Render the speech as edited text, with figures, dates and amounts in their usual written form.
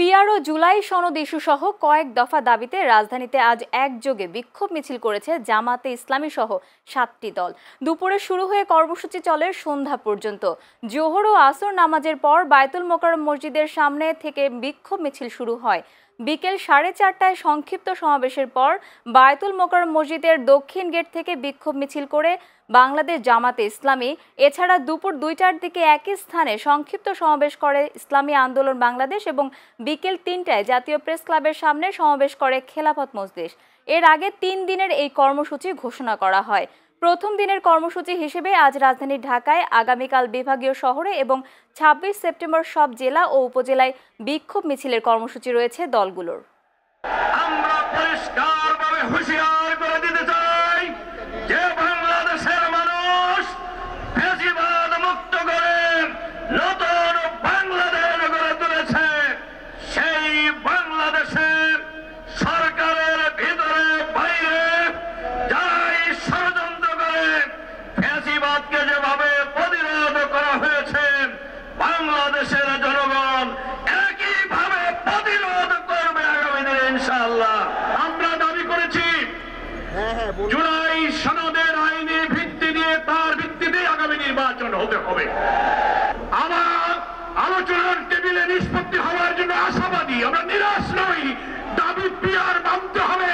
PR ও জুলাই সনদ issue সহ কয়েক দফা দাবিতে রাজধানীতে আজ একযোগে বিক্ষোভ মিছিল করেছে জামাতে ইসলামী সহ ৭টি দল। দুপুরে শুরু হয়ে কর্মসূচি চলে সন্ধ্যা পর্যন্ত। জোহর ও আসর নামাজের পর বায়তুল মোকাররম মসজিদের সামনে থেকে বিক্ষোভ মিছিল শুরু হয়। বিকেল 4:30টায় সংক্ষিপ্ত সমাবেশের পর বায়তুল মোকাররম মসজিদের দক্ষিণ গেট থেকে বিক্ষোভ মিছিল করে বাংলাদেশ জামাতে ইসলামী। এছাড়া দুপুর 2টার দিকে একই স্থানে সংক্ষিপ্ত সমাবেশ করে ইসলামী আন্দোলন বাংলাদেশ এবং বিকেল 3টায় জাতীয় প্রেস ক্লাবের সামনে সমাবেশ করে খেলাফত মজলিস। এর আগে 3 দিনের এই কর্মসূচি ঘোষণা করা হয়। প্রথম দিনের কর্মসূচি হিসেবে আজ রাজধানী ঢাকায়, আগামীকাল বিভাগীয় শহরে এবং 26 সেপ্টেম্বর সব জেলা ও উপজেলায় বিক্ষোভ মিছিলের কর্মসূচি রয়েছে দলগুলোর। আমরা পরিষ্কারভাবে হুঁশিয়ার করে দিতে চাই যে বাংলাদেশের মানুষ ফ্যাসিবাদ মুক্ত করে নতুন বাংলাদেশ গড়ে তুলেছে। সেই বাংলাদেশের সরকারের ভিতরে বাইরে যারাই ষড়যন্ত্র করে ফ্যাসিবাদকে যেভাবে প্রতিরোধ করা হয়েছে, বাংলাদেশের জনগণ একইভাবে প্রতিরোধ করবে আগামী দিনে ইনশাআল্লাহ। আমরা দাবি করেছি জুলাই সনদের আইনি ভিত্তি দিয়ে, তার ভিত্তিতে আগামী নির্বাচন হতে হবে। আমার আলোচনার টেবিলে নিষ্পত্তি হওয়ার জন্য আশাবাদী, আমরা নিরাশ নই। দাবি পিআর মানতে হবে।